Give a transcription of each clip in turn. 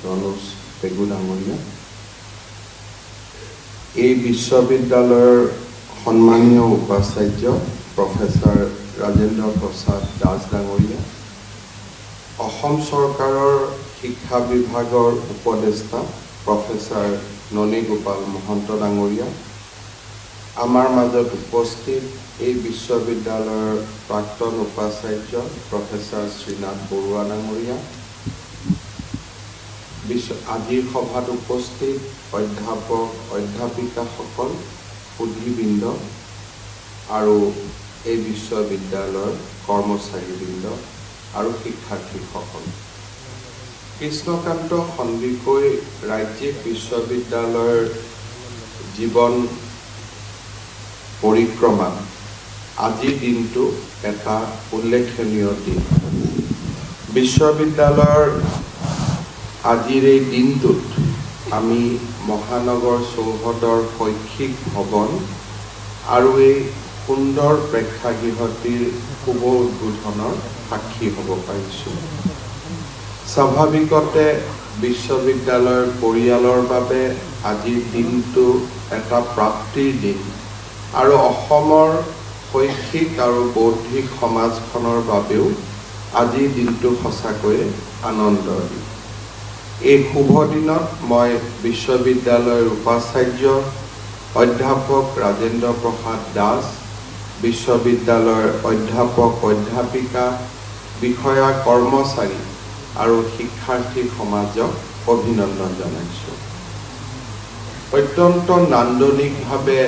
ৰনোজ পেগু ডাঙৰীয়া, এই বিশ্ববিদ্যালয়ৰ সন্মানীয় উপাচাৰ্য প্ৰফেসৰ ৰাজেন্দ্ৰ প্ৰসাদ দাস ডাঙৰীয়া, অসম চৰকাৰৰ শিক্ষা বিভাগৰ উপদেষ্টা প্ৰফেসৰ ননী গোপাল মহন্ত ডাঙৰীয়া, আমাৰ মাজত উপস্থিত এই বিশ্ববিদ্যালয়ৰ প্ৰাক্তন উপাচাৰ্য প্ৰফেসৰ শ্ৰীনাথ বৰুৱা ডাঙৰীয়া, আজিৰ সভাত উপস্থিত অধ্যাপক অধ্যাপিকাসকল, সুধীবৃন্দ আৰু এই বিশ্ববিদ্যালয়ৰ কৰ্মচাৰীবৃন্দ আৰু শিক্ষাৰ্থীসকল। কৃষ্ণকান্ত সন্দিকৈ ৰাজ্যিক বিশ্ববিদ্যালয়ৰ জীৱন পৰিক্ৰমাত আজিৰ দিনটো এটা উল্লেখনীয় দিন। বিশ্ববিদ্যালয়ৰ আজিৰ এই দিনটোত আমি মহানগৰ চৌহদৰ শৈক্ষিক ভৱন আৰু এই সুন্দৰ প্ৰেক্ষাগৃহটিৰ শুভ উদ্বোধনৰ সাক্ষী হ'ব পাৰিছোঁ। স্বাভাৱিকতে বিশ্ববিদ্যালয়ৰ পৰিয়ালৰ বাবে আজিৰ দিনটো এটা প্ৰাপ্তিৰ দিন আৰু অসমৰ শৈক্ষিক আৰু বৌদ্ধিক সমাজখনৰ বাবেও আজিৰ দিনটো সঁচাকৈয়ে আনন্দৰ দিন। এই শুভ দিনত মই বিশ্ববিদ্যালয়ৰ উপাচাৰ্য অধ্যাপক ৰাজেন্দ্ৰ প্ৰসাদ দাস, বিশ্ববিদ্যালয়ৰ অধ্যাপক অধ্যাপিকা, বিষয়া কৰ্মচাৰী আৰু শিক্ষাৰ্থী সমাজক অভিনন্দন জনাইছোঁ। অত্যন্ত নান্দনিকভাৱে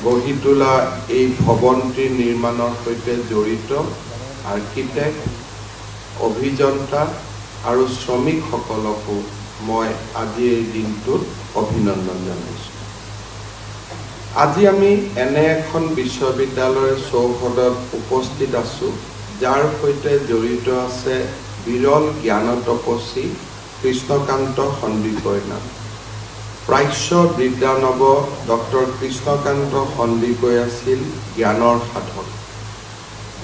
গঢ়ি তোলা এই ভৱনটিৰ নিৰ্মাণৰ সৈতে জড়িত আৰ্কিটেক্ট, অভিযন্তা আৰু শ্ৰমিকসকলকো মই আজি এই দিনটোত অভিনন্দন জনাইছোঁ। আজি আমি এনে এখন বিশ্ববিদ্যালয়ৰ চৌহদত উপস্থিত আছোঁ যাৰ সৈতে জড়িত আছে বিৰল জ্ঞান তপস্বী কৃষ্ণকান্ত সন্দিকৈৰ নাম। প্ৰাচ্য বিদ্যানৱ ডক্টৰ কৃষ্ণকান্ত সন্দিকৈ আছিল জ্ঞানৰ সাধক।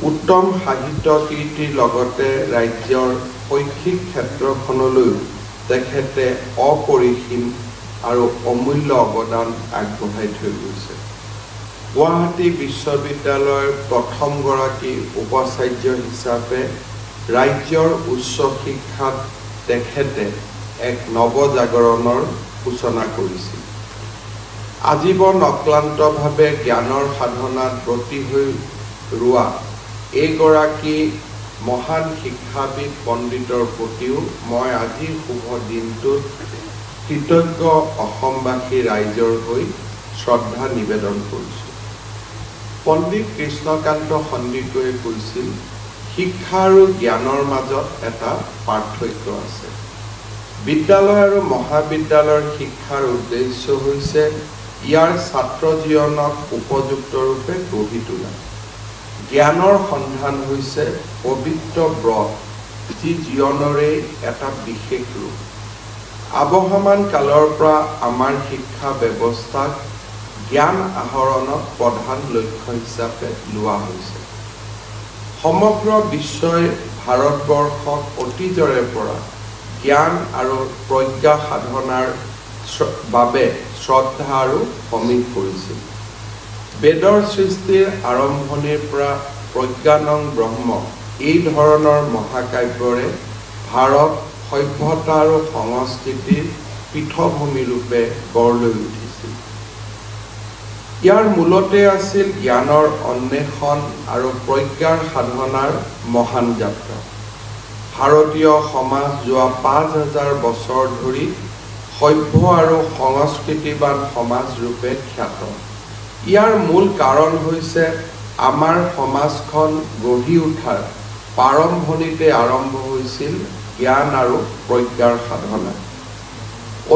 উত্তম সাহিত্য কীৰ্তিৰ লগতে ৰাজ্যৰ শৈক্ষিক ক্ষেত্ৰখনলৈও তেখেতে অপৰিসীম আৰু অমূল্য অৱদান আগবঢ়াই থৈ গৈছে। গুৱাহাটী বিশ্ববিদ্যালয়ৰ প্ৰথমগৰাকী উপাচাৰ্য হিচাপে ৰাজ্যৰ উচ্চ শিক্ষাত তেখেতে এক নৱজাগৰণৰ সূচনা কৰিছিল। আজীৱন অক্লান্তভাৱে জ্ঞানৰ সাধনাত ব্ৰতী হৈ ৰোৱা এইগৰাকী মহান শিক্ষাবিদ পণ্ডিতৰ প্ৰতিও মই আজিৰ শুভ দিনটোত কৃতজ্ঞ অসমবাসী ৰাইজৰ হৈ শ্ৰদ্ধা নিবেদন কৰিছোঁ। পণ্ডিত কৃষ্ণকান্ত সন্দিকৈয়ে কৈছিল, শিক্ষা আৰু জ্ঞানৰ মাজত এটা পাৰ্থক্য আছে। বিদ্যালয় আৰু মহাবিদ্যালয়ৰ শিক্ষাৰ উদ্দেশ্য হৈছে ইয়াৰ ছাত্ৰ জীৱনক উপযুক্ত ৰূপে গঢ়ি তোলা। জ্ঞানৰ সন্ধান হৈছে পবিত্ৰ ব্ৰত, যি জীৱনৰে এটা বিশেষ ৰূপ। আৱহমান কালৰ পৰা আমাৰ শিক্ষা ব্যৱস্থাক জ্ঞান আহৰণক প্ৰধান লক্ষ্য হিচাপে লোৱা হৈছে। সমগ্ৰ বিশ্বই ভাৰতবৰ্ষক অতীজৰে পৰা জ্ঞান আৰু প্ৰজ্ঞা সাধনাৰ বাবে শ্ৰদ্ধা আৰু সমীহ কৰিছিল। বেদৰ সৃষ্টিৰ আৰম্ভণিৰ পৰা প্ৰজ্ঞানং ব্ৰহ্ম এই ধৰণৰ মহাকাব্যৰে ভাৰত সভ্যতা আৰু সংস্কৃতিৰ পীঠভূমিৰূপে গঢ় লৈ উঠিছিল। ইয়াৰ মূলতে আছিল জ্ঞানৰ অন্বেষণ আৰু প্ৰজ্ঞাৰ সাধনাৰ মহান যাত্ৰা। ভাৰতীয় সমাজ যোৱা ৫,০০০ বছৰ ধৰি সভ্য আৰু সংস্কৃতিবান সমাজ ৰূপে খ্যাত। ইয়াৰ মূল কাৰণ হৈছে আমাৰ সমাজখন গঢ়ি উঠাৰ প্ৰাৰম্ভণিতে আৰম্ভ হৈছিল জ্ঞান আৰু প্ৰজ্ঞাৰ সাধনা।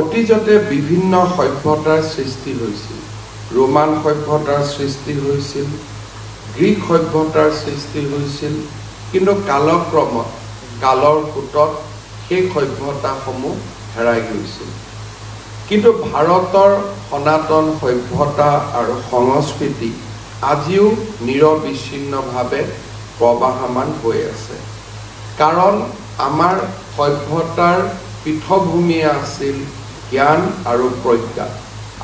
অতীজতে বিভিন্ন সভ্যতাৰ সৃষ্টি হৈছিল। ৰোমান সভ্যতাৰ সৃষ্টি হৈছিল, গ্ৰীক সভ্যতাৰ সৃষ্টি হৈছিল, কিন্তু কালক্ৰমত কালৰ সোঁতত সেই সভ্যতাসমূহ হেৰাই গৈছিল। কিন্তু ভাৰতৰ সনাতন সভ্যতা আৰু সংস্কৃতি আজিও নিৰবিচ্ছিন্নভাৱে প্ৰবাহমান হৈ আছে। কাৰণ আমাৰ সভ্যতাৰ পীঠভূমি আছিল জ্ঞান আৰু প্ৰজ্ঞা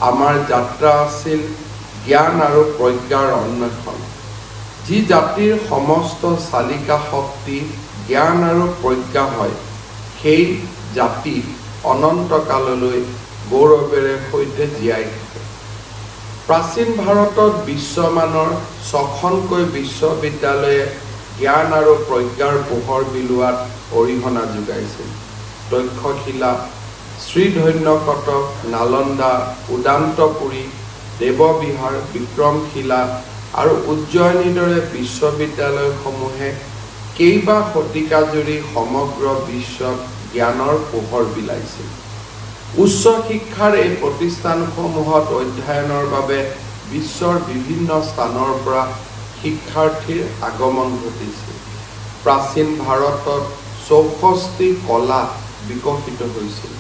আমাৰ যাত্ৰা আছিল জ্ঞান আৰু প্ৰজ্ঞাৰ অন্বেষণ যি জাতিৰ সমস্ত চালিকা শক্তি জ্ঞান আৰু প্ৰজ্ঞা হয় সেই জাতি অনন্তকাললৈ গৌৰৱেৰে সৈতে জীয়াই থাকে প্ৰাচীন ভাৰতত বিশ্বমানৰ 6খনকৈ বিশ্ববিদ্যালয়ে জ্ঞান আৰু প্ৰজ্ঞাৰ পোহৰ বিলোৱাত অৰিহণা যোগাইছিল তক্ষশিলা শ্ৰীধন্য কটক নালন্দা উদান্তপুৰী দেৱবিহাৰ বিক্ৰমশিলা আৰু উজ্জয়িনীৰ দৰে বিশ্ববিদ্যালয়সমূহে কেইবা শতিকা জুৰি সমগ্ৰ বিশ্বত জ্ঞানৰ পোহৰ বিলাইছিল উচ্চ শিক্ষাৰ এই প্ৰতিষ্ঠানসমূহত অধ্যয়নৰ বাবে বিশ্বৰ বিভিন্ন স্থানৰ পৰা শিক্ষাৰ্থীৰ আগমন ঘটিছিল প্ৰাচীন ভাৰতত 64টি কলা বিকশিত হৈছিল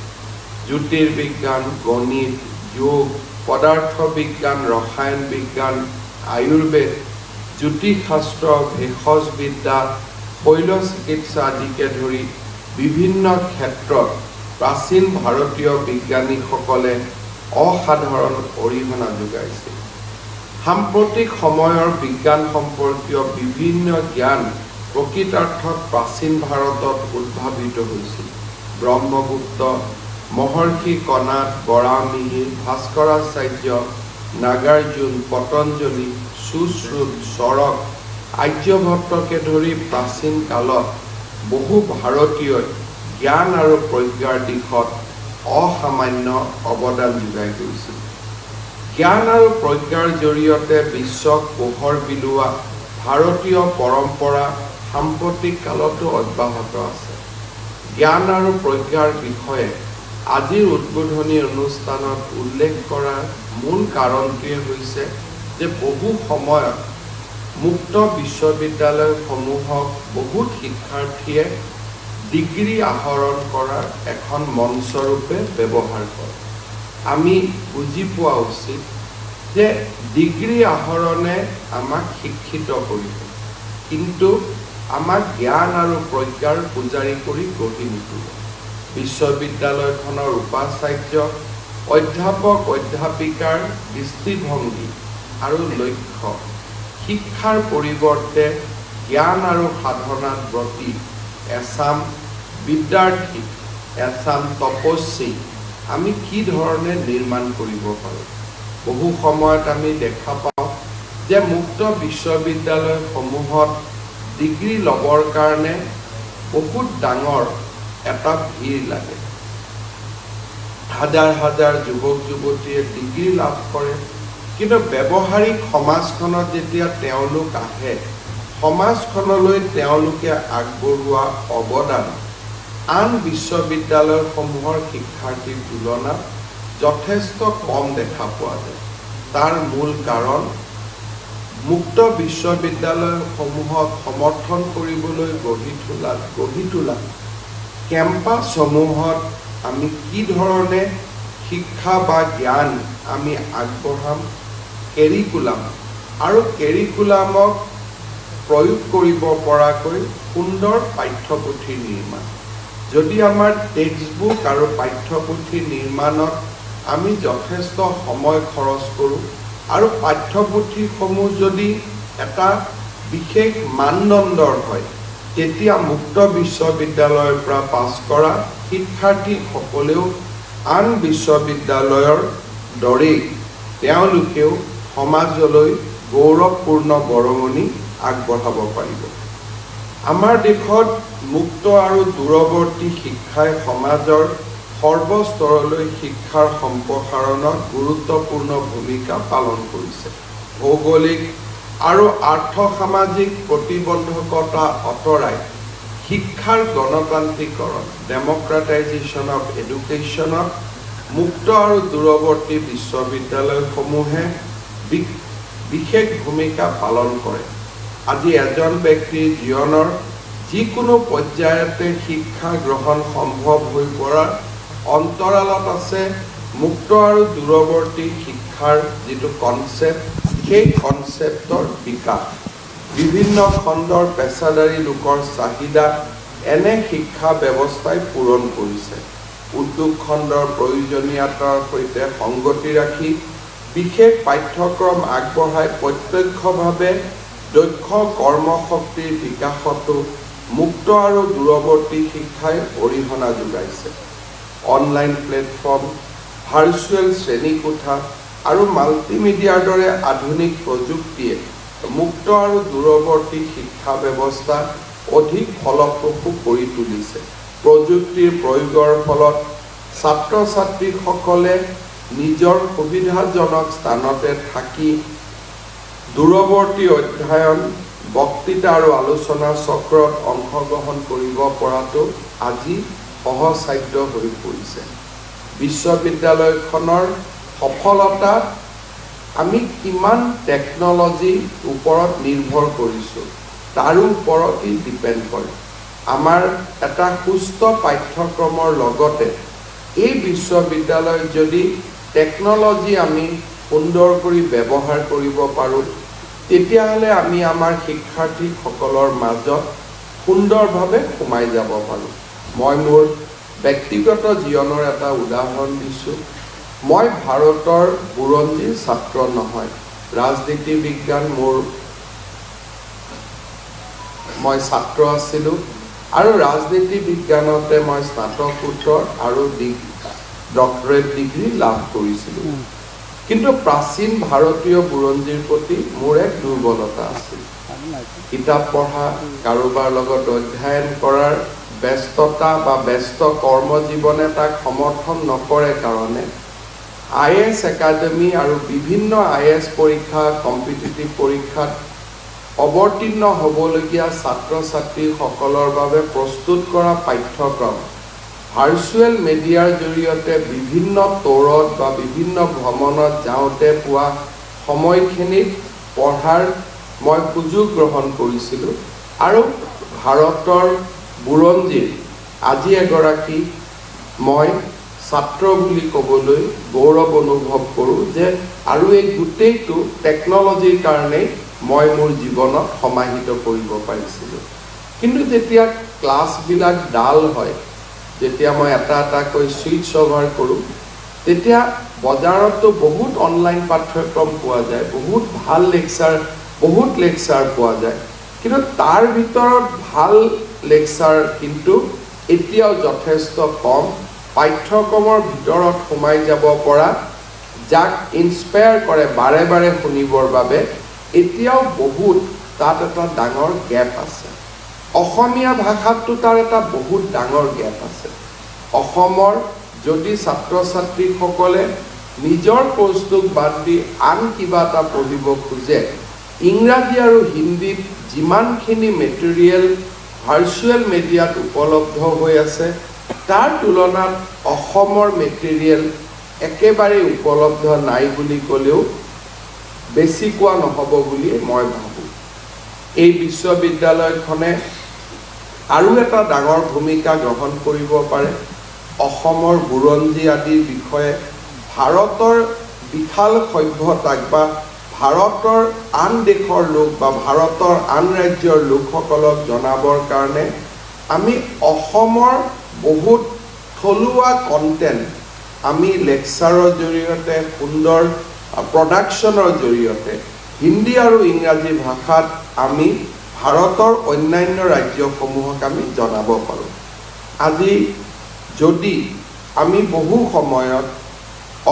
জ্যোতিৰ্বিজ্ঞান গণিত যোগ পদাৰ্থ বিজ্ঞান ৰসায়ন বিজ্ঞান আয়ুৰ্বেদ জ্যোতিষশাস্ত্ৰ ভেষজ বিদ্যা শৈল চিকিৎসা আদিকে ধৰি বিভিন্ন ক্ষেত্ৰত প্ৰাচীন ভাৰতীয় বিজ্ঞানীসকলে অসাধাৰণ অৰিহণা যোগাইছিল সাম্প্ৰতিক সময়ৰ বিজ্ঞান সম্পৰ্কীয় বিভিন্ন জ্ঞান প্ৰকৃতাৰ্থত প্ৰাচীন ভাৰতত উদ্ভাৱিত হৈছিল ব্ৰহ্মগুপ্ত মহৰ্ষি কণাদ বৰামিহিৰ ভাস্কৰাচাৰ্য নাগাৰ্জুন পতঞ্জলি সুশ্ৰুত চৰক আৰ্যভট্টকে ধৰি প্ৰাচীন কালত বহু ভাৰতীয়ই জ্ঞান আৰু প্ৰজ্ঞাৰ দিশত অসামান্য অৱদান যোগাই গৈছিল জ্ঞান আৰু প্ৰজ্ঞাৰ জৰিয়তে বিশ্বক পোহৰ বিলোৱা ভাৰতীয় পৰম্পৰা সাম্প্ৰতিক কালতো অব্যাহত আছে জ্ঞান আৰু প্ৰজ্ঞাৰ বিষয়ে আজিৰ উদ্বোধনী অনুষ্ঠানত উল্লেখ কৰাৰ মূল কাৰণটোৱে হৈছে যে বহু সময়ত মুক্ত বিশ্ববিদ্যালয়সমূহক বহুত শিক্ষাৰ্থীয়ে ডিগ্ৰী আহৰণ কৰাৰ এখন মঞ্চৰূপে ব্যৱহাৰ কৰে আমি বুজি পোৱা উচিত যে ডিগ্ৰী আহৰণে আমাক শিক্ষিত কৰিব কিন্তু আমাক জ্ঞান আৰু প্ৰজ্ঞাৰ পূজাৰী কৰি গঢ়ি তুলিব বিশ্ববিদ্যালয়খনৰ উপাচাৰ্য অধ্যাপক অধ্যাপিকাৰ দৃষ্টিভংগী আৰু লক্ষ্য শিক্ষাৰ পৰিৱৰ্তে জ্ঞান আৰু সাধনাত ব্ৰতী এছাম বিদ্যাৰ্থী এছাম তপস্বী আমি কি ধৰণে নিৰ্মাণ কৰিব পাৰোঁ বহু সময়ত আমি দেখা পাওঁ যে মুক্ত বিশ্ববিদ্যালয়সমূহত ডিগ্ৰী ল'বৰ কাৰণে বহুত ডাঙৰ এটা ভিৰ লাগে হাজাৰ হাজাৰ যুৱক যুৱতীয়ে ডিগ্ৰী লাভ কৰে কিন্তু ব্যৱহাৰিক সমাজখনত যেতিয়া তেওঁলোক আহে সমাজখনলৈ তেওঁলোকে আগবঢ়োৱা অৱদান আন বিশ্ববিদ্যালয়সমূহৰ শিক্ষাৰ্থীৰ তুলনাত যথেষ্ট কম দেখা পোৱা যায় তাৰ মূল কাৰণ মুক্ত বিশ্ববিদ্যালয়সমূহক সমৰ্থন কৰিবলৈ গঢ়ি তোলা কেম্পাছসমূহত আমি কি ধৰণে শিক্ষা বা জ্ঞান আমি আগবঢ়াম কেৰিকুলাম আৰু কেৰিকুলামক প্ৰয়োগ কৰিব পৰাকৈ সুন্দৰ পাঠ্যপুথিৰ নিৰ্মাণ যদি আমাৰ টেক্সটবুক আৰু পাঠ্যপুথি নিৰ্মাণত আমি যথেষ্ট সময় খৰচ কৰোঁ আৰু পাঠ্যপুথিসমূহ যদি এটা বিশেষ মানদণ্ডৰ হয় তেতিয়া মুক্ত বিশ্ববিদ্যালয়ৰ পৰা পাছ কৰা শিক্ষাৰ্থীসকলেও আন বিশ্ববিদ্যালয়ৰ দৰেই তেওঁলোকেও সমাজলৈ গৌৰৱপূৰ্ণ বৰঙণি আগবঢ়াব পাৰিব আমাৰ দেশত মুক্ত আৰু দূৰৱৰ্তী শিক্ষাই সমাজৰ সৰ্বস্তৰলৈ শিক্ষাৰ সম্প্ৰসাৰণত গুৰুত্বপূৰ্ণ ভূমিকা পালন কৰিছে ভৌগোলিক আৰু আৰ্থ-সামাজিক প্ৰতিবন্ধকতা অতৰাই শিক্ষাৰ গণতান্ত্ৰিকৰণ ডেমক্ৰেটাইজেশ্যন অফ এডুকেশ্যনত মুক্ত আৰু দূৰৱৰ্তী বিশ্ববিদ্যালয়সমূহে বিশেষ ভূমিকা পালন কৰে আজি এজন ব্যক্তিৰ জীৱনৰ যিকোনো পৰ্যায়তে শিক্ষা গ্ৰহণ সম্ভৱ হৈ পৰাৰ অন্তৰালত আছে মুক্ত আৰু দূৰৱৰ্তী শিক্ষাৰ যিটো কনচেপ্ট সেই কনচেপ্টৰ বিকাশ বিভিন্ন খণ্ডৰ পেছাদাৰী লোকৰ চাহিদা এনে শিক্ষা ব্যৱস্থাই পূৰণ কৰিছে উদ্যোগ খণ্ডৰ প্ৰয়োজনীয়তাৰ সৈতে সংগতি ৰাখি বিশেষ পাঠ্যক্ৰম আগবঢ়াই প্ৰত্যক্ষভাৱে দক্ষ কৰ্মশক্তিৰ বিকাশতো মুক্ত আৰু দূৰৱৰ্তী শিক্ষাই অৰিহণা যোগাইছে। অনলাইন প্লেটফৰ্ম, ভাৰ্চুৱেল শ্ৰেণীকোঠা আৰু মাল্টিমিডিয়াৰ দৰে আধুনিক প্ৰযুক্তিয়ে মুক্ত আৰু দূৰৱৰ্তী শিক্ষা ব্যৱস্থা অধিক ফলপ্ৰসূ কৰি তুলিছে। প্ৰযুক্তিৰ প্ৰয়োগৰ ফলত ছাত্ৰ ছাত্ৰীসকলে নিজৰ সুবিধাজনক স্থানতে থাকি দূৰৱৰ্তী অধ্যয়ন, বক্তৃতা আৰু আলোচনা চক্ৰত অংশগ্ৰহণ কৰিব পৰাটো আজি সহজসাধ্য হৈ পৰিছে। বিশ্ববিদ্যালয়খনৰ সফলতা আমি কিমান টেকনলজিৰ ওপৰত নিৰ্ভৰ কৰিছোঁ তাৰো ওপৰতেই ডিপেণ্ড কৰে। আমাৰ এটা সুস্থ পাঠ্যক্ৰমৰ লগতে এই বিশ্ববিদ্যালয়ত যদি টেকনলজি আমি সুন্দৰ কৰি ব্যৱহাৰ কৰিব পাৰোঁ তেতিয়াহ'লে আমি আমাৰ শিক্ষাৰ্থীসকলৰ মাজত সুন্দৰভাৱে সোমাই যাব পাৰোঁ। মই মোৰ ব্যক্তিগত জীৱনৰ এটা উদাহৰণ দিছোঁ। মই ভাৰতৰ বুৰঞ্জীৰ ছাত্ৰ নহয়, ৰাজনীতি বিজ্ঞান মই ছাত্ৰ আছিলোঁ আৰু ৰাজনীতি বিজ্ঞানতে মই স্নাতকোত্তৰ আৰু ডক্টৰেট ডিগ্ৰী লাভ কৰিছিলোঁ। কিন্তু প্ৰাচীন ভাৰতীয় বুৰঞ্জীৰ প্ৰতি মোৰ এক দুৰ্বলতা আছিল। কিতাপ পঢ়া, কাৰোবাৰ লগত অধ্যয়ন কৰাৰ ব্যস্ততা বা ব্যস্ত কৰ্মজীৱনে তাক সমৰ্থন নকৰে কাৰণে IAS একাডেমি আৰু বিভিন্ন IAS পৰীক্ষা, কম্পিটিটিভ পৰীক্ষাত অৱতীৰ্ণ হ'বলগীয়া ছাত্ৰ ছাত্ৰীসকলৰ বাবে প্ৰস্তুত কৰা পাঠ্যক্ৰম ভাৰ্চুৱেল মিডিয়াৰ জৰিয়তে বিভিন্ন ট'ৰত বা বিভিন্ন ভ্ৰমণত যাওঁতে পোৱা সময়খিনিত পঢ়াৰ মই সুযোগ গ্ৰহণ কৰিছিলোঁ আৰু ভাৰতৰ বুৰঞ্জীৰ আজি এগৰাকী মই ছাত্ৰ বুলি ক'বলৈ গৌৰৱ অনুভৱ কৰোঁ যে আৰু এই গোটেইটো টেকনলজিৰ কাৰণেই মই মোৰ জীৱনত সমাহিত কৰিব পাৰিছিলোঁ। কিন্তু যেতিয়া ক্লাছবিলাক ডাল হয়, যেতিয়া মই এটা এটাকৈ ছুইচ অভাৰ কৰোঁ, তেতিয়া বজাৰতো বহুত অনলাইন পাঠ্যক্ৰম পোৱা যায়, বহুত ভাল বহুত লেকচাৰ পোৱা যায়। কিন্তু তাৰ ভিতৰত ভাল লেকচাৰ কিন্তু এতিয়াও যথেষ্ট কম। পাঠ্যক্ৰমৰ ভিতৰত সোমাই যাব পৰা, যাক ইনস্পায়াৰ কৰে বাৰে বাৰে শুনিবৰ বাবে, এতিয়াও বহুত তাত এটা ডাঙৰ গেপ আছে। অসমীয়া ভাষাটো তাৰ এটা বহুত ডাঙৰ গেপ আছে। অসমৰ যদি ছাত্ৰ ছাত্ৰীসকলে নিজৰ কৰ্চটোক বাদ দি আন কিবা এটা পঢ়িব খোজে, ইংৰাজী আৰু হিন্দীত যিমানখিনি মেটেৰিয়েল ভাৰ্চুৱেল মিডিয়াত উপলব্ধ হৈ আছে তাৰ তুলনাত অসমৰ মেটেৰিয়েল একেবাৰে উপলব্ধ নাই বুলি ক'লেও বেছি কোৱা নহ'ব বুলি মই ভাবোঁ। এই বিশ্ববিদ্যালয়খনে আৰু এটা ডাঙৰ ভূমিকা গ্ৰহণ কৰিব পাৰে। অসমৰ বুৰঞ্জী আদিৰ বিষয়ে ভাৰতৰ বিশাল সভ্যতাক বা ভাৰতৰ আন দেশৰ লোক বা ভাৰতৰ আন ৰাজ্যৰ লোকসকলক জনাবৰ কাৰণে আমি অসমৰ বহুত থলুৱা কণ্টেণ্ট আমি লেকচাৰৰ জৰিয়তে, সুন্দৰ প্ৰডাকশ্যনৰ জৰিয়তে হিন্দী আৰু ইংৰাজী ভাষাত আমি ভাৰতৰ অন্যান্য ৰাজ্যসমূহক আমি জনাব পাৰোঁ। আজি যদি আমি বহু সময়ত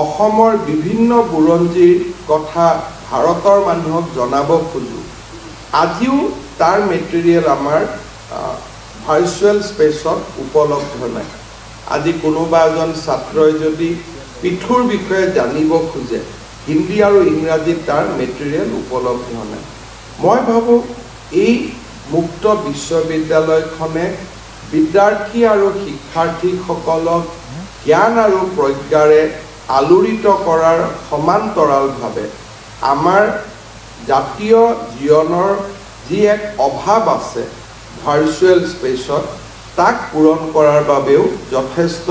অসমৰ বিভিন্ন বুৰঞ্জীৰ কথা ভাৰতৰ মানুহক জনাব খোজোঁ, আজিও তাৰ মেটেৰিয়েল আমাৰ ভাৰ্চুৱেল স্পেচত উপলব্ধ নাই। আজি কোনোবা এজন ছাত্ৰই যদি পৃথুৰ বিষয়ে জানিব খোজে, হিন্দী আৰু ইংৰাজীত তাৰ মেটেৰিয়েল উপলব্ধ নাই। মই ভাবোঁ এই মুক্ত বিশ্ববিদ্যালয়খনে বিদ্যাৰ্থী আৰু শিক্ষাৰ্থীসকলক জ্ঞান আৰু প্ৰজ্ঞাৰে আলোড়িত কৰাৰ সমান্তৰালভাৱে আমাৰ জাতীয় জীৱনৰ যি এক অভাৱ আছে ভাৰ্চুৱেল স্পেচত, তাক পূৰণ কৰাৰ বাবেও যথেষ্ট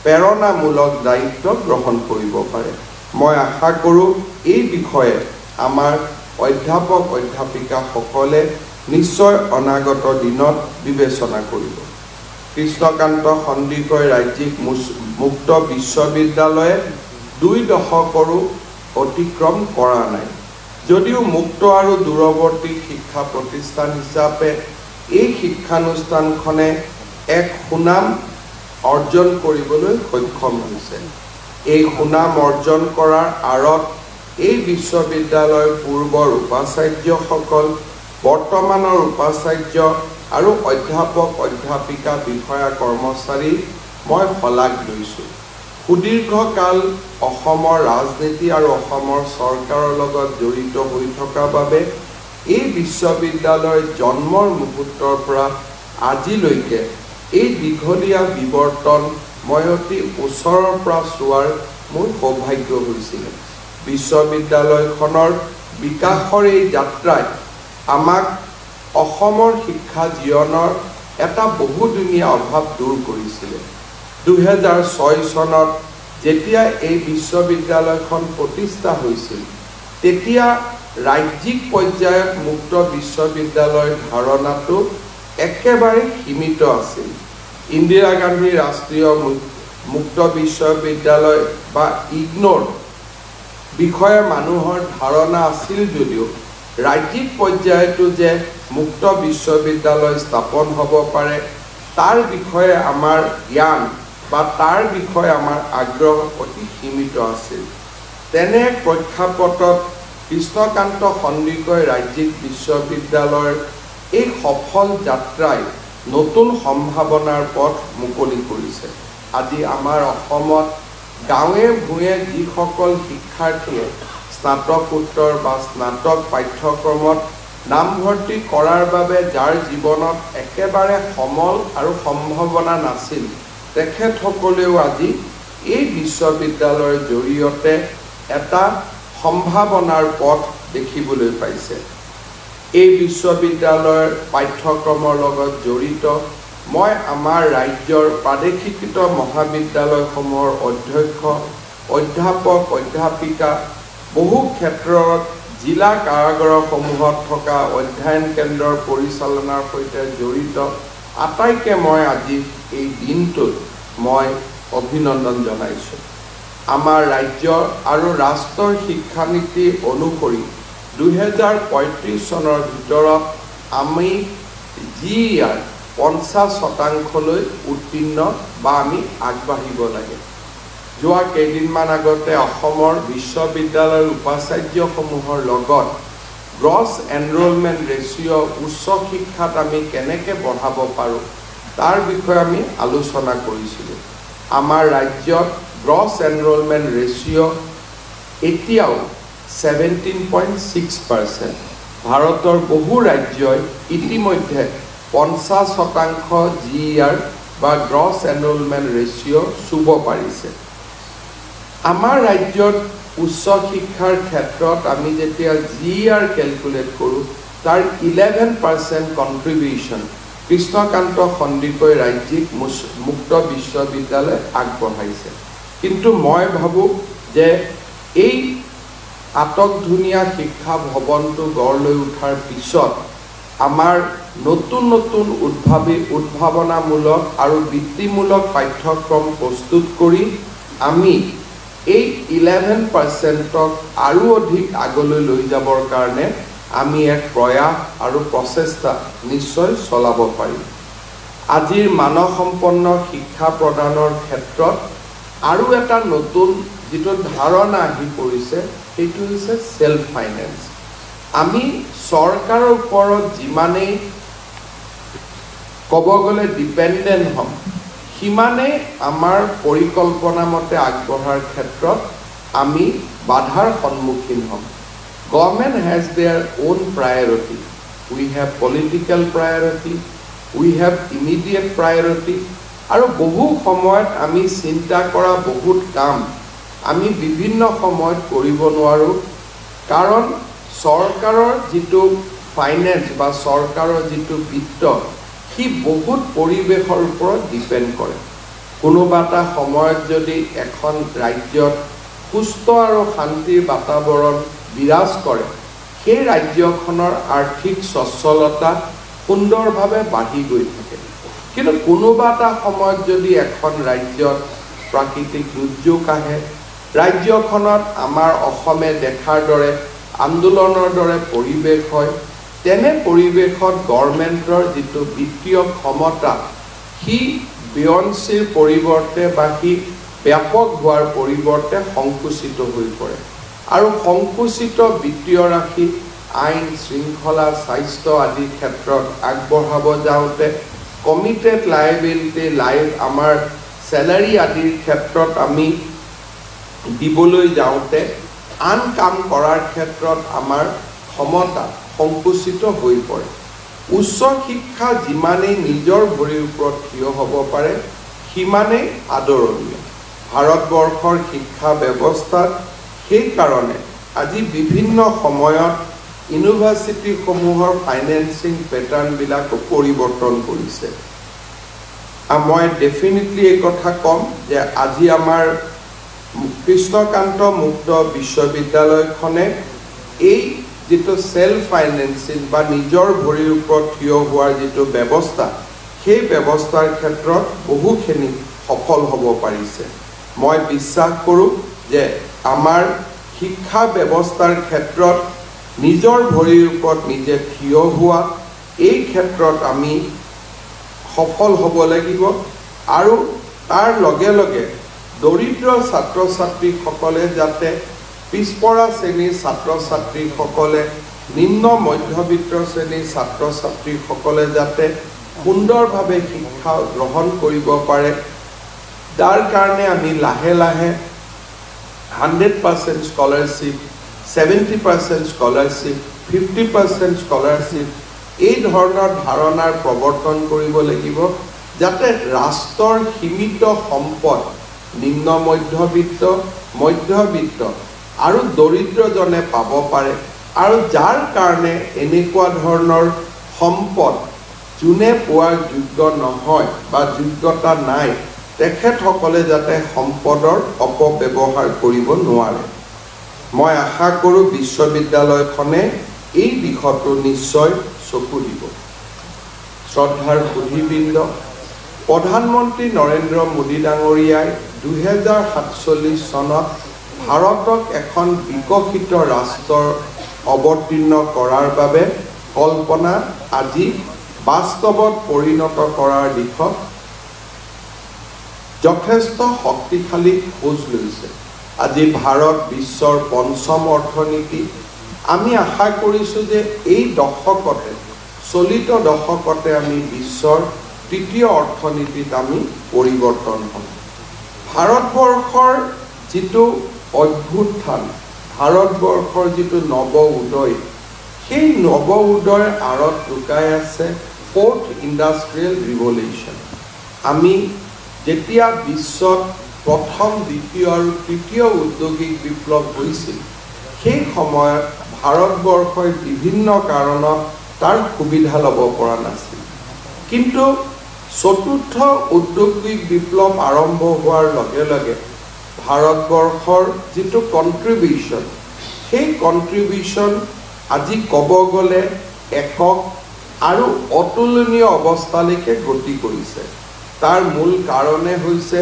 প্ৰেৰণামূলক দায়িত্ব গ্ৰহণ কৰিব পাৰে। মই আশা কৰোঁ এই বিষয়ে আমাৰ অধ্যাপক অধ্যাপিকাসকলে নিশ্চয় অনাগত দিনত বিবেচনা কৰিব। কৃষ্ণকান্ত সন্দিকৈ ৰাজ্যিক মুক্ত বিশ্ববিদ্যালয়ে 2 দশকৰো অতিক্ৰম কৰা নাই। যদিও মুক্ত আৰু দূৰৱৰ্তী শিক্ষা প্ৰতিষ্ঠান হিচাপে এই শিক্ষানুষ্ঠানখনে এক সুনাম অৰ্জন কৰিবলৈ সক্ষম হৈছে। এই সুনাম অৰ্জন কৰাৰ আঁৰত এই বিশ্ববিদ্যালয়ৰ পূৰ্বৰ উপাচাৰ্যসকল, বৰ্তমানৰ উপাচাৰ্য আৰু অধ্যাপক অধ্যাপিকা বিষয়া কৰ্মচাৰী মই শলাগ লৈছোঁ। সুদীৰ্ঘকাল অসমৰ ৰাজনীতি আৰু অসমৰ চৰকাৰৰ লগত জড়িত হৈ থকা বাবে এই বিশ্ববিদ্যালয়ৰ জন্মৰ মুহূৰ্তৰ পৰা আজিলৈকে এই দীঘলীয়া বিৱৰ্তন মই অতি ওচৰৰ পৰা চোৱাৰ মোৰ সৌভাগ্য হৈছিল। বিশ্ববিদ্যালয়খনৰ বিকাশৰ এই যাত্ৰাই আমাক অসমৰ শিক্ষা জীৱনৰ এটা বহুদিনীয়া অভাৱ দূৰ কৰিছিলে। 2006 চনত যেতিয়া এই বিশ্ববিদ্যালয়খন প্ৰতিষ্ঠা হৈছিল, তেতিয়া ৰাজ্যিক পৰ্যায়ত মুক্ত বিশ্ববিদ্যালয়ৰ ধাৰণাটো একেবাৰে সীমিত আছিল। ইন্দিৰা গান্ধী ৰাষ্ট্ৰীয় মুক্ত বিশ্ববিদ্যালয় বা ইগনোৰ বিষয়ে মানুহৰ ধাৰণা আছিল যদিও ৰাজ্যিক পৰ্যায়তো যে মুক্ত বিশ্ববিদ্যালয় স্থাপন হ'ব পাৰে তাৰ বিষয়ে আমাৰ জ্ঞান বা তাৰ বিষয়ে আমাৰ আগ্ৰহ অতি সীমিত আছিল। তেনে প্ৰেক্ষাপটত কৃষ্ণকান্ত সন্দিকৈ ৰাজ্যিক বিশ্ববিদ্যালয়ৰ এই সফল যাত্ৰাই নতুন সম্ভাৱনাৰ পথ মুকলি কৰিছে। আজি আমাৰ অসমত গাঁৱে ভূঞে যিসকল শিক্ষাৰ্থীয়ে স্নাতকোত্তৰ বা স্নাতক পাঠ্যক্ৰমত নামভৰ্তি কৰাৰ বাবে যাৰ জীৱনত একেবাৰে সমল আৰু সম্ভাৱনা নাছিল, তেখেতসকলেও আজি এই বিশ্ববিদ্যালয়ৰ জৰিয়তে এটা সম্ভাৱনাৰ পথ দেখিবলৈ পাইছে। এই বিশ্ববিদ্যালয়ৰ পাঠ্যক্ৰমৰ লগত জড়িত মই আমাৰ ৰাজ্যৰ প্ৰাদেশিকৃত মহাবিদ্যালয়সমূহৰ অধ্যক্ষ, অধ্যাপক, অধ্যাপিকা, বহু ক্ষেত্ৰত জিলা কাৰাগাৰসমূহত থকা অধ্যয়ন কেন্দ্ৰৰ পৰিচালনাৰ সৈতে জড়িত আটাইকে মই আজি এই দিনটোত মই অভিনন্দন জনাইছোঁ। আমাৰ ৰাজ্য আৰু ৰাষ্ট্ৰৰ শিক্ষানীতি অনুসৰি 2035 চনৰ ভিতৰত আমি GER 50% উত্তীৰ্ণ বা আমি আগবাঢ়িব লাগে। যোৱা কেইদিনমান আগতে অসমৰ বিশ্ববিদ্যালয়ৰ উপাচাৰ্যসমূহৰ লগত গ্ৰছ এনৰোলমেণ্ট ৰেচিঅ' উচ্চ শিক্ষাত আমি কেনেকৈ বঢ়াব পাৰোঁ তাৰ বিষয়ে আমি আলোচনা কৰিছিলোঁ। আমাৰ ৰাজ্যত গ্ৰছ এনৰোলমেণ্ট ৰেচিঅ' এতিয়াও 17.6%। ভাৰতৰ বহু ৰাজ্যই ইতিমধ্যে 50% GER বা গ্ৰছ এনৰোলমেণ্ট ৰেচিঅ' চুব পাৰিছে। আমাৰ ৰাজ্যত উচ্চ শিক্ষাৰ ক্ষেত্ৰত আমি যেতিয়া GER কেলকুলেট কৰোঁ তাৰ 11% কণ্ট্ৰিবিউশ্যন কৃষ্ণকান্ত সন্দিকৈ ৰাজ্যিক মুক্ত বিশ্ববিদ্যালয় আগবঢ়াইছে। কিন্তু মই ভাবোঁ যে এই আটকধুনীয়া শিক্ষা ভৱনটো গঢ় লৈ উঠাৰ পিছত আমাৰ নতুন নতুন উদ্ভাৱনামূলক আৰু বৃত্তিমূলক পাঠ্যক্ৰম প্ৰস্তুত কৰি আমি এই 11%ক আৰু অধিক আগলৈ লৈ যাবৰ কাৰণে আমি এক প্ৰয়াস আৰু প্ৰচেষ্টা নিশ্চয় চলাব পাৰিম। আজিৰ মানসম্পন্ন শিক্ষা প্ৰদানৰ ক্ষেত্ৰত আৰু এটা নতুন যিটো ধাৰণা আহি পৰিছে সেইটো হৈছে সেলফ ফাইনেন্স। আমি চৰকাৰৰ ওপৰত যিমানেই ক'ব গ'লে ডিপেণ্ডেণ্ট হ'ম, সিমানেই আমাৰ পৰিকল্পনা মতে আগবঢ়াৰ ক্ষেত্ৰত আমি বাধাৰ সন্মুখীন হ'ম। Government has their own priority. We have political priority. We have immediate priority. আৰু বহু সময়ত আমি চিন্তা কৰা বহুত কাম আমি বিভিন্ন সময়ত কৰিব নোৱাৰোঁ, কাৰণ চৰকাৰৰ যিটো ফাইনেন্স বা চৰকাৰৰ যিটো বিত্ত সি বহুত পৰিৱেশৰ ওপৰত ডিপেণ্ড কৰে। কোনোবা এটা সময়ত যদি এখন ৰাজ্যত সুস্থ আৰু শান্তিৰ বাতাবৰণ বিৰাজ কৰে, সেই ৰাজ্যখনৰ আৰ্থিক সচ্ছলতা সুন্দৰভাৱে বাঢ়ি গৈ থাকে। কিন্তু কোনোবা এটা সময়ত যদি এখন ৰাজ্যত প্ৰাকৃতিক দুৰ্যোগ আহে, ৰাজ্যখনত আমাৰ অসমে দেখাৰ দৰে আন্দোলনৰ দৰে পৰিৱেশ হয়, তেনে পৰিৱেশত গভৰ্ণমেণ্টৰ যিটো বিত্তীয় ক্ষমতা সি বিয়ঞ্চীৰ পৰিৱৰ্তে বা সি ব্যাপক হোৱাৰ পৰিৱৰ্তে সংকুচিত হৈ পৰে। আৰু সংকুচিত বিত্তীয় ৰাশি আইন শৃংখলা স্বাস্থ্য আদিৰ ক্ষেত্ৰত আগবঢ়াব যাওঁতে কমিটেড লাইবিলিটি আমাৰ চেলাৰী আদিৰ ক্ষেত্ৰত আমি দিবলৈ যাওঁতে আন কাম কৰাৰ ক্ষেত্ৰত আমাৰ ক্ষমতা সংকুচিত হৈ পৰে। উচ্চ শিক্ষা যিমানেই নিজৰ ভৰিৰ ওপৰত থিয় হ'ব পাৰে সিমানেই আদৰণীয়। ভাৰতবৰ্ষৰ শিক্ষা ব্যৱস্থাত সেইকাৰণে আজি বিভিন্ন সময়ত ইউনিভাৰ্চিটিসমূহৰ ফাইনেন্সিং পেটাৰ্ণবিলাকো পৰিৱৰ্তন কৰিছে। মই ডেফিনেটলি এই কথা ক'ম যে আজি আমাৰ কৃষ্ণকান্ত মুক্ত বিশ্ববিদ্যালয়খনে এই যিটো সেলফ ফাইনেন্সিং বা নিজৰ ভৰিৰ ওপৰত থিয় হোৱাৰ যিটো ব্যৱস্থা সেই ব্যৱস্থাৰ ক্ষেত্ৰত বহুখিনি সফল হ'ব পাৰিছে। মই বিশ্বাস কৰোঁ যে আমাৰ শিক্ষা ব্যৱস্থাৰ ক্ষেত্ৰত নিজৰ ভৰিৰ ওপৰত নিজে থিয় হোৱা এই ক্ষেত্ৰত আমি সফল হ'ব লাগিব। আৰু তাৰ লগে লগে দৰিদ্ৰ ছাত্ৰ ছাত্ৰীসকলে যাতে পিছপৰা শ্ৰেণীৰ ছাত্ৰ ছাত্ৰীসকলে নিম্ন মধ্যবিত্ত শ্ৰেণীৰ ছাত্ৰ ছাত্ৰীসকলে যাতে সুন্দৰভাৱে শিক্ষা গ্ৰহণ কৰিব পাৰে, তাৰ কাৰণে আমি লাহে লাহে 100% স্কলাৰশ্বিপ, 70% স্কলাৰশ্বিপ, 50% স্কলাৰশ্বিপ এই ধৰণৰ ধাৰণাৰ প্ৰৱৰ্তন কৰিব লাগিব, যাতে ৰাষ্ট্ৰৰ সীমিত সম্পদ নিম্ন মধ্যবিত্ত, মধ্যবিত্ত আৰু দৰিদ্ৰজনে পাব পাৰে। আৰু যাৰ কাৰণে এনেকুৱা ধৰণৰ সম্পদ যোনে পোৱাৰ যোগ্য নহয় বা যোগ্যতা নাই তেখেতসকলে যাতে সম্পদৰ অপব্যৱহাৰ কৰিব নোৱাৰে। মই আশা কৰোঁ বিশ্ববিদ্যালয়খনে এই দিশতো নিশ্চয় চকু দিব। শ্ৰদ্ধাৰ সুধীবৃন্দ, প্ৰধানমন্ত্ৰী নৰেন্দ্ৰ মোদী ডাঙৰীয়াই 2047 চনত ভাৰতক এখন বিকশিত ৰাষ্ট্ৰৰ অৱতীৰ্ণ কৰাৰ বাবে কল্পনা আজি বাস্তৱত পৰিণত কৰাৰ দিশত যথেষ্ট শক্তিশালী খোজ লৈছে। আজি ভাৰত বিশ্বৰ পঞ্চম অৰ্থনীতি। আমি আশা কৰিছোঁ যে এই দশকতে, চলিত দশকতে আমি বিশ্বৰ তৃতীয় অৰ্থনীতিত আমি পৰিৱৰ্তন হ'ম। ভাৰতবৰ্ষৰ যিটো অভ্যুত্থান, ভাৰতবৰ্ষৰ যিটো নৱ উদয়, সেই নৱ উদয়ৰ আঁৰত লুকাই আছে 4th ইণ্ডাষ্ট্ৰিয়েল ৰিভলিউশ্যন। আমি যেতিয়া বিশ্বত প্ৰথম, দ্বিতীয় আৰু তৃতীয় উদ্যোগিক বিপ্লৱ হৈছিল সেই সময়ত ভাৰতবৰ্ষই বিভিন্ন কাৰণত তাৰ সুবিধা ল'ব পৰা নাছিল। কিন্তু চতুৰ্থ উদ্যোগিক বিপ্লৱ আৰম্ভ হোৱাৰ লগে লগে ভাৰতবৰ্ষৰ যিটো কণ্ট্ৰিবিউশ্যন, সেই কণ্ট্ৰিবিউশ্যন আজি ক'ব গ'লে একক আৰু অতুলনীয় অৱস্থালৈকে গতি কৰিছে। তাৰ মূল কাৰণে হৈছে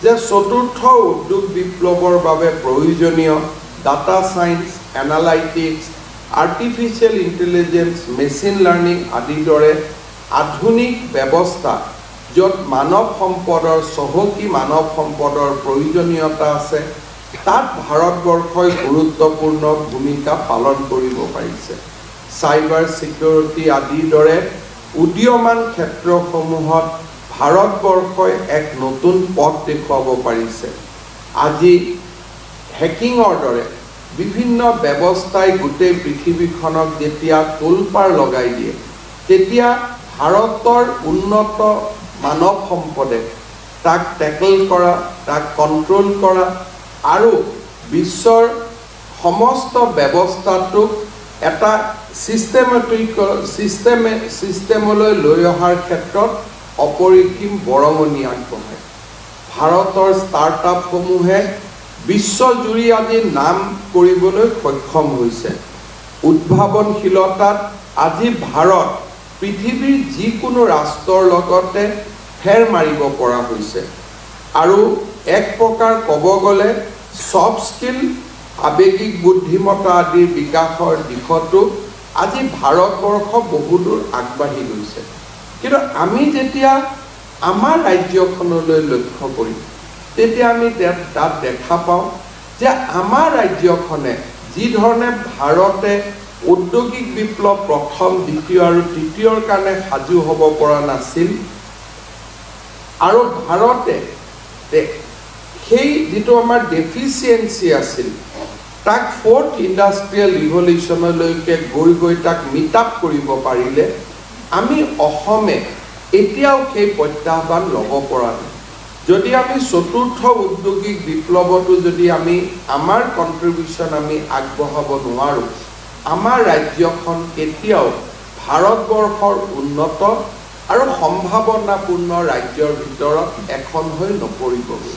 যে চতুৰ্থ উদ্যোগ বিপ্লৱৰ বাবে প্ৰয়োজনীয় data science, analytics, artificial intelligence, machine learning আদিৰ দৰে আধুনিক ব্যৱস্থা য'ত মানৱ সম্পদৰ, চহকী মানৱ সম্পদৰ প্ৰয়োজনীয়তা আছে, তাত ভাৰতবৰ্ষই গুৰুত্বপূৰ্ণ ভূমিকা পালন কৰিব পাৰিছে। চাইবাৰ ছিকিউৰিটি আদিৰ দৰে উদীয়মান ক্ষেত্ৰসমূহত ভাৰতবৰ্ষই এক নতুন পথ দেখুৱাব পাৰিছে। আজি হেকিঙৰ দৰে বিভিন্ন ব্যৱস্থাই গোটেই পৃথিৱীখনক যেতিয়া তোলপাৰ লগাই দিয়ে, তেতিয়া ভাৰতৰ উন্নত মানৱ সম্পদে তাক টেকল কৰা, তাক কণ্ট্ৰল কৰা আৰু বিশ্বৰ সমস্ত ব্যৱস্থাটোক এটা ছিষ্টেমলৈ লৈ অহাৰ ক্ষেত্ৰত অপৰিসীম বৰঙণি আগবঢ়ায়। ভাৰতৰ ষ্টাৰ্টআপসমূহে বিশ্বজুৰি আজি নাম কৰিবলৈ সক্ষম হৈছে। উদ্ভাৱনশীলতাত আজি ভাৰত পৃথিৱীৰ যিকোনো ৰাষ্ট্ৰৰ লগতে ফেৰ মাৰিব পৰা হৈছে আৰু এক প্ৰকাৰ ক'ব গ'লে সফট স্কিল আবেগিক বুদ্ধিমত্তা আদিৰ বিকাশৰ দিশতো আজি ভাৰতবৰ্ষ বহুদূৰ আগবাঢ়ি গৈছে কিন্তু আমি যেতিয়া আমাৰ ৰাজ্যখনলৈ লক্ষ্য কৰিম তেতিয়া আমি তাত দেখা পাওঁ যে আমাৰ ৰাজ্যখনে যি ধৰণে ভাৰতে ঔদ্যোগিক বিপ্লৱ প্ৰথম দ্বিতীয় আৰু তৃতীয়ৰ কাৰণে সাজু হ'ব পৰা নাছিল আৰু ভাৰতে সেই যিটো আমাৰ ডেফিচিয়েঞ্চি আছিল তাক ফ'ৰ্থ ইণ্ডাষ্ট্ৰিয়েল ৰিভলিউশ্যনলৈকে গৈ তাক মিট আপ কৰিব পাৰিলে আমি অসমে এতিয়াও সেই প্ৰত্যাহ্বান ল'ব পৰা নাই যদি আমি চতুৰ্থ ঔদ্যোগিক বিপ্লৱতো যদি আমি আমাৰ কণ্ট্ৰিবিউশ্যন আমি আগবঢ়াব নোৱাৰোঁ আমাৰ ৰাজ্যখন কেতিয়াও ভাৰতবৰ্ষৰ উন্নত আৰু সম্ভাৱনাপূৰ্ণ ৰাজ্যৰ ভিতৰত এখন হৈ নপৰিবগৈ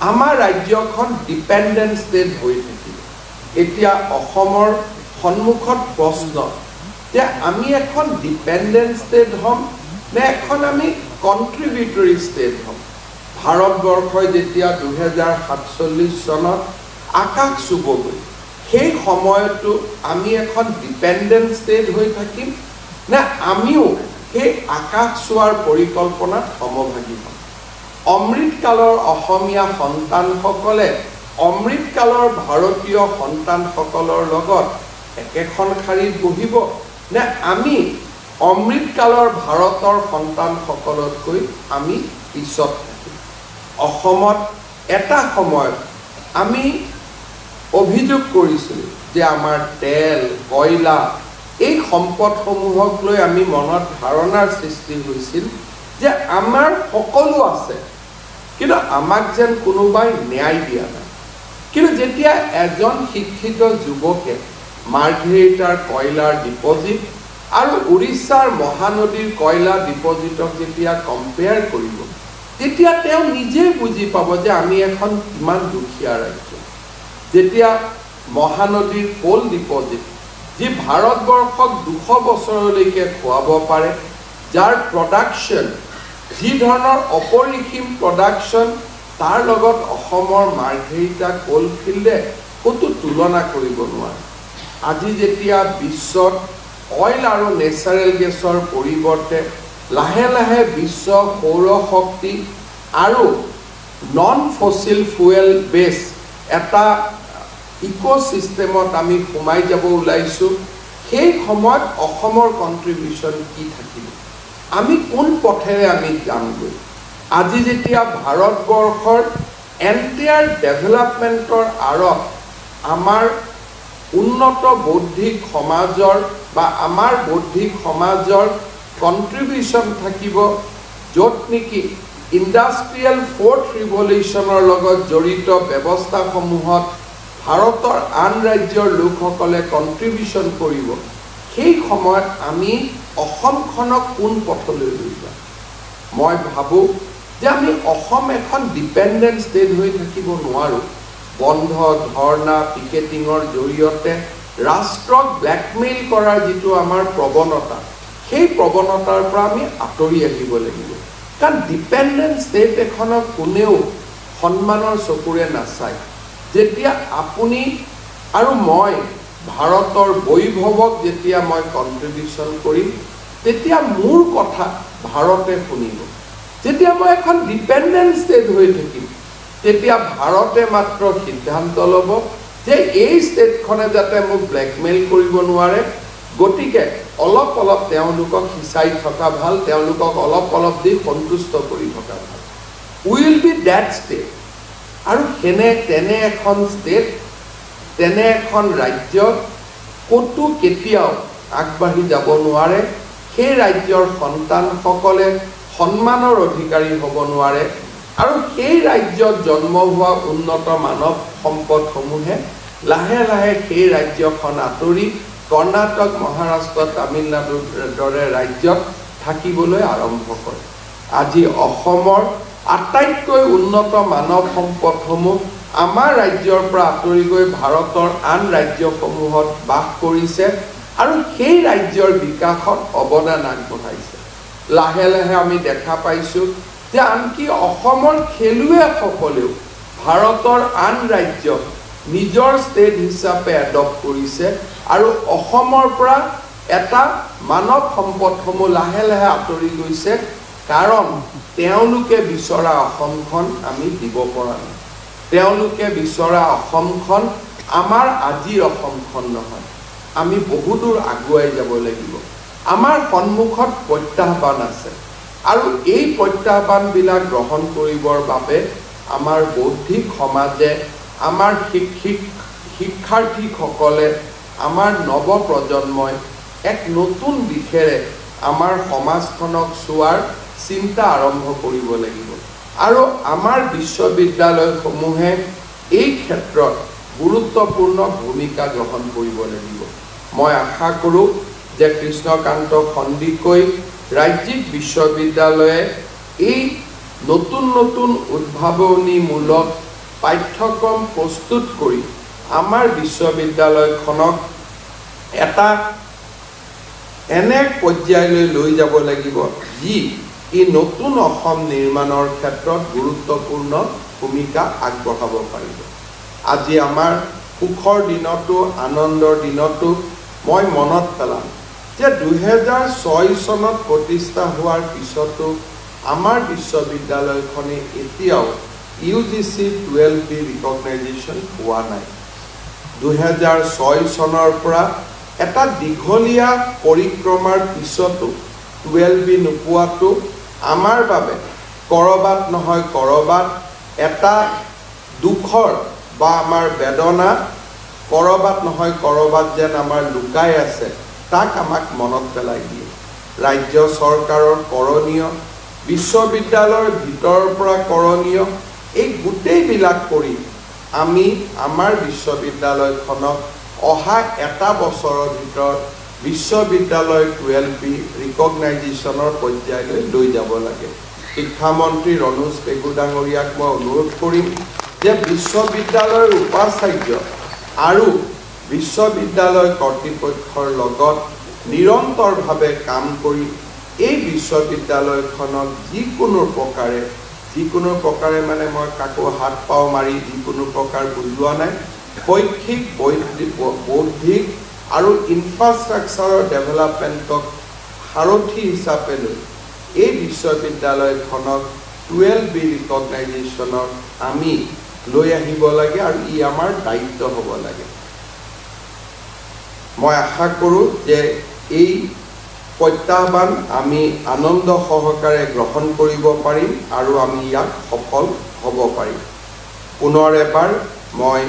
আমাৰ ৰাজ্যখন ডিপেণ্ডেণ্ট ষ্টেট হৈ থাকিব এতিয়া অসমৰ সন্মুখত প্ৰশ্ন যে আমি এখন ডিপেণ্ডেণ্ট ষ্টেট হ'ম নে এখন আমি কণ্ট্ৰিবিউটৰী ষ্টেট হ'ম ভাৰতবৰ্ষই যেতিয়া 2047 চনত আকাশ চুবগৈ সেই সময়তো আমি এখন ডিপেণ্ডেণ্ট ষ্টেট হৈ থাকিম নে আমিও সেই আকাশ চোৱাৰ পৰিকল্পনাত সমভাগী হ'ম অমৃতকালৰ অসমীয়া সন্তানসকলে অমৃতকালৰ ভাৰতীয় সন্তানসকলৰ লগত একেখন শাৰীত বহিব নে আমি অমৃতকালৰ ভাৰতৰ সন্তানসকলতকৈ আমি পিছত থাকিম অসমত এটা সময়ত আমি অভিযোগ কৰিছিলোঁ যে আমাৰ তেল কয়লা এই সম্পদসমূহক লৈ আমি মনত ধাৰণাৰ সৃষ্টি হৈছিল যে আমাৰ সকলো আছে কিন্তু আমাক যেন কোনোবাই ন্যায় দিয়া নাই কিন্তু যেতিয়া এজন শিক্ষিত যুৱকে মাৰ্ঘেৰিটাৰ কয়লাৰ ডিপজিট আৰু উৰিষ্যাৰ মহানদীৰ কয়লা ডিপজিটক যেতিয়া কম্পেয়াৰ কৰিব তেতিয়া তেওঁ নিজে বুজি পাব যে আমি এখন কিমান দুখীয়া ৰাজ্য যেতিয়া মহানদীৰ কোল ডিপজিট যি ভাৰতবৰ্ষক 200 বছৰলৈকে খুৱাব পাৰে যাৰ প্ৰডাকশ্যন যি ধৰণৰ অপৰিসীম প্ৰডাকশ্যন তাৰ লগত অসমৰ মাৰ্ঘেৰিটা কোল ফিল্ডে ক'তো তুলনা কৰিব নোৱাৰে আজি যেতিয়া বিশ্বত অইল আৰু নেচাৰেল গেছৰ পৰিৱৰ্তে লাহে লাহে বিশ্ব সৌৰ শক্তি আৰু নন ফসিল ফুয়েল বেছ এটা ইক'চিষ্টেমত আমি সোমাই যাব ওলাইছোঁ সেই সময়ত অসমৰ কণ্ট্ৰিবিউশ্যন কি থাকিব আমি কোন পথেৰে আমি যামগৈ আজি যেতিয়া ভাৰতবৰ্ষৰ এণ্টায়াৰ ডেভেলপমেণ্টৰ আঁৰত আমাৰ উন্নত বৌদ্ধিক সমাজৰ বা আমাৰ বৌদ্ধিক সমাজৰ কণ্ট্ৰিবিউশ্যন থাকিব য'ত নেকি ইণ্ডাষ্ট্ৰিয়েল ফ'ৰ্থ ৰিভলিউশ্যনৰ লগত জড়িত ব্যৱস্থাসমূহত ভাৰতৰ আন ৰাজ্যৰ লোকসকলে কণ্ট্ৰিবিউশ্যন কৰিব সেই সময়ত আমি অসমখনক কোন পথলৈ লৈ যাম মই ভাবোঁ যে আমি অসম এখন ডিপেণ্ডেণ্ট ষ্টেট হৈ থাকিব নোৱাৰোঁ বন্ধ ধৰ্ণা পিকেটিঙৰ জৰিয়তে ৰাষ্ট্ৰক ব্লেকমেইল কৰাৰ যিটো আমাৰ প্ৰৱণতা সেই প্ৰৱণতাৰ পৰা আমি আঁতৰি আহিব লাগিব কাৰণ ডিপেণ্ডেণ্ট ষ্টেট এখনক কোনেও সন্মানৰ চকুৰে নাচায় যেতিয়া আপুনি আৰু মই ভাৰতৰ বৈভৱক যেতিয়া মই কণ্ট্ৰিবিউশ্যন কৰিম তেতিয়া মোৰ কথা ভাৰতে শুনিব যেতিয়া মই এখন ডিপেণ্ডেণ্ট ষ্টেট হৈ থাকিম তেতিয়া ভাৰতে মাত্ৰ সিদ্ধান্ত ল'ব যে এই ষ্টেটখনে যাতে মোক ব্লেকমেইল কৰিব নোৱাৰে গতিকে অলপ অলপ তেওঁলোকক সিঁচাই থকা ভাল তেওঁলোকক অলপ অলপ দি সন্তুষ্ট কৰি থকা ভাল উইল বি ডেট ষ্টেট আৰু তেনে এখন ষ্টেট তেনে এখন ৰাজ্য ক'তো কেতিয়াও আগবাঢ়ি যাব নোৱাৰে সেই ৰাজ্যৰ সন্তানসকলে সন্মানৰ অধিকাৰী হ'ব নোৱাৰে আৰু সেই ৰাজ্যত জন্ম হোৱা উন্নত মানৱ সম্পদসমূহে লাহে লাহে সেই ৰাজ্যখন আঁতৰি কৰ্ণাটক মহাৰাষ্ট্ৰ তামিলনাডুৰ দৰে ৰাজ্যত থাকিবলৈ আৰম্ভ কৰে আজি অসমৰ আটাইতকৈ উন্নত মানৱ সম্পদসমূহ আমাৰ ৰাজ্যৰ পৰা আঁতৰি গৈ ভাৰতৰ আন ৰাজ্যসমূহত বাস কৰিছে আৰু সেই ৰাজ্যৰ বিকাশত অৱদান আগবঢ়াইছে লাহে লাহে আমি দেখা পাইছোঁ যে আনকি অসমৰ খেলুৱৈসকলেও ভাৰতৰ আন ৰাজ্যক নিজৰ ষ্টেট হিচাপে এডপ্ট কৰিছে আৰু অসমৰ পৰা এটা মানৱ সম্পদসমূহ লাহে লাহে আঁতৰি গৈছে কাৰণ তেওঁলোকে বিচৰা অসমখন আমি দিব পৰা নাই তেওঁলোকে বিচৰা অসমখন আমাৰ আজিৰ অসমখন নহয় আমি বহুদূৰ আগুৱাই যাব লাগিব আমাৰ সন্মুখত প্ৰত্যাহ্বান আছে আৰু এই প্ৰত্যাহ্বানবিলাক গ্ৰহণ কৰিবৰ বাবে আমাৰ বৌদ্ধিক সমাজে আমাৰ শিক্ষাৰ্থীসকলে আমাৰ নৱ প্ৰজন্মই এক নতুন দিশেৰে আমাৰ সমাজখনক চোৱাৰ চিন্তা আৰম্ভ কৰিব লাগিব আৰু আমাৰ বিশ্ববিদ্যালয়সমূহে এই ক্ষেত্ৰত গুৰুত্বপূৰ্ণ ভূমিকা গ্ৰহণ কৰিব লাগিব মই আশা কৰোঁ যে কৃষ্ণকান্ত সন্দিকৈ ৰাজ্যিক বিশ্ববিদ্যালয়ে এই নতুন নতুন উদ্ভাৱনীমূলক পাঠ্যক্ৰম প্ৰস্তুত কৰি আমাৰ বিশ্ববিদ্যালয়খনক এটা এনে পৰ্যায়লৈ লৈ যাব লাগিব যি এই নতুন অসম নিৰ্মাণৰ ক্ষেত্ৰত গুৰুত্বপূৰ্ণ ভূমিকা আগবঢ়াব পাৰিব আজি আমাৰ সুখৰ দিনতো আনন্দৰ দিনতো মই মনত পেলাম যে 2006 চনত প্ৰতিষ্ঠা হোৱাৰ পিছতো আমাৰ বিশ্ববিদ্যালয়খনে এতিয়াও UGC 12B ৰিকগনাইজেশ্যন পোৱা নাই 2006 চনৰ পৰা এটা দীঘলীয়া পৰিক্ৰমাৰ পিছতো 12B নোপোৱাটো আমাৰ বাবে কৰবাত নহয় কৰবাত এটা দুখৰ বা আমাৰ বেদনা কৰবাত নহয় কৰবাত যেন আমাৰ লুকাই আছে তাক আমাক মনত পেলাই দিয়ে ৰাজ্য চৰকাৰৰ কৰণীয় বিশ্ববিদ্যালয়ৰ ভিতৰৰ পৰা কৰণীয় এই গোটেইবিলাক কৰি আমি আমাৰ বিশ্ববিদ্যালয়খনক অহা এটা বছৰৰ ভিতৰত বিশ্ববিদ্যালয় 12B ৰিকগনাইজেশ্যনৰ পৰ্যায়লৈ লৈ যাব লাগে শিক্ষামন্ত্ৰী ৰণোজ পেগু ডাঙৰীয়াক মই অনুৰোধ কৰিম যে বিশ্ববিদ্যালয়ৰ উপাচাৰ্য আৰু বিশ্ববিদ্যালয় কৰ্তৃপক্ষৰ লগত নিৰন্তৰভাৱে কাম কৰি এই বিশ্ববিদ্যালয়খনক যিকোনো প্ৰকাৰে মানে মই কাকো হাত পাও মাৰি যিকোনো প্ৰকাৰ বুজোৱা নাই শৈক্ষিক বৌদ্ধিক আৰু ইনফ্ৰাষ্ট্ৰাকচাৰৰ ডেভেলপমেণ্টক সাৰথি হিচাপে লৈ এই বিশ্ববিদ্যালয়খনক 12B ৰিকগনাইজেশ্যনত আমি লৈ আহিব লাগে আৰু ই আমাৰ দায়িত্ব হ'ব লাগে মই আশা কৰোঁ যে এই প্ৰত্যাহ্বান আমি আনন্দ সহকাৰে গ্ৰহণ কৰিব পাৰিম আৰু আমি ইয়াক সফল হ'ব পাৰিম পুনৰ এবাৰ মই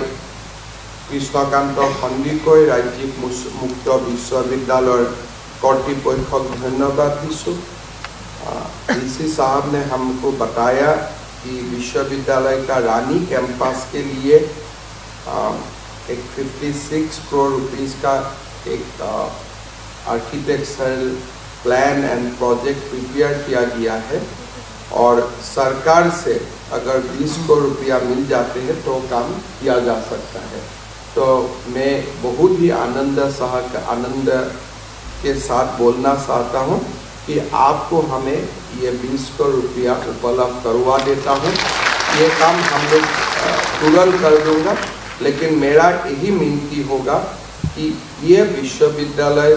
কৃষ্ণকান্ত সন্দিকৈ ৰাজ্যিক মুক্ত বিশ্ববিদ্যালয়ৰ কৰ্তৃপক্ষক ধন্যবাদ দিছোঁ DC साहब ने हमको बताया कि विश्वविद्यालय का रानी कैंपस के लिए एक 56 करोड़ रुपीस का एक architectural plan and project prepare किया गया है और सरकार से अगर 20 करोड़ रुपया मिल जाते हैं तो काम किया जा सकता है तो मैं बहुत ही आनंद के साथ बोलना चाहता हूँ कि आपको हमें ये 20 करोड़ रुपया उपलब्ध करवा देता हूँ ये काम हम लोग तुरंत कर दूँगा लेकिन मेरा यही विनती होगा कि ये विश्वविद्यालय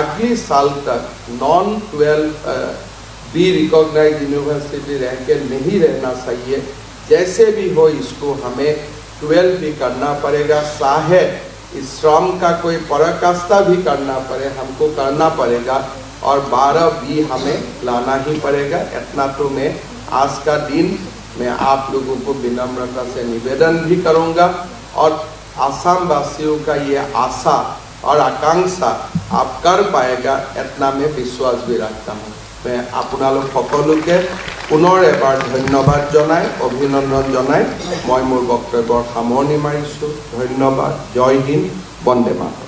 अगले साल तक नॉन 12B रिकॉग्नाइज्ड यूनिवर्सिटी रह के नहीं रहना चाहिए जैसे भी हो इसको हमें 12B करना पड़ेगा चाहे इस श्रम का कोई पराकाष्ठा भी करना पड़े हमको करना पड़ेगा और 12B हमें लाना ही पड़ेगा इतना तो मैं आज का दिन मैं आप लोगों को विनम्रता से निवेदन भी करूंगा और आसाम वासियों का ये आशा और आकांक्षा आप कर पाएगा इतना मैं विश्वास भी रखता हूँ मैं আপোনালোক সকলোকে পুনৰ এবাৰ ধন্যবাদ জনাই অভিনন্দন জনাই মই মোৰ বক্তব্যৰ সামৰণি মাৰিছোঁ ধন্যবাদ জয় হিন্দ বন্দে মাতৰম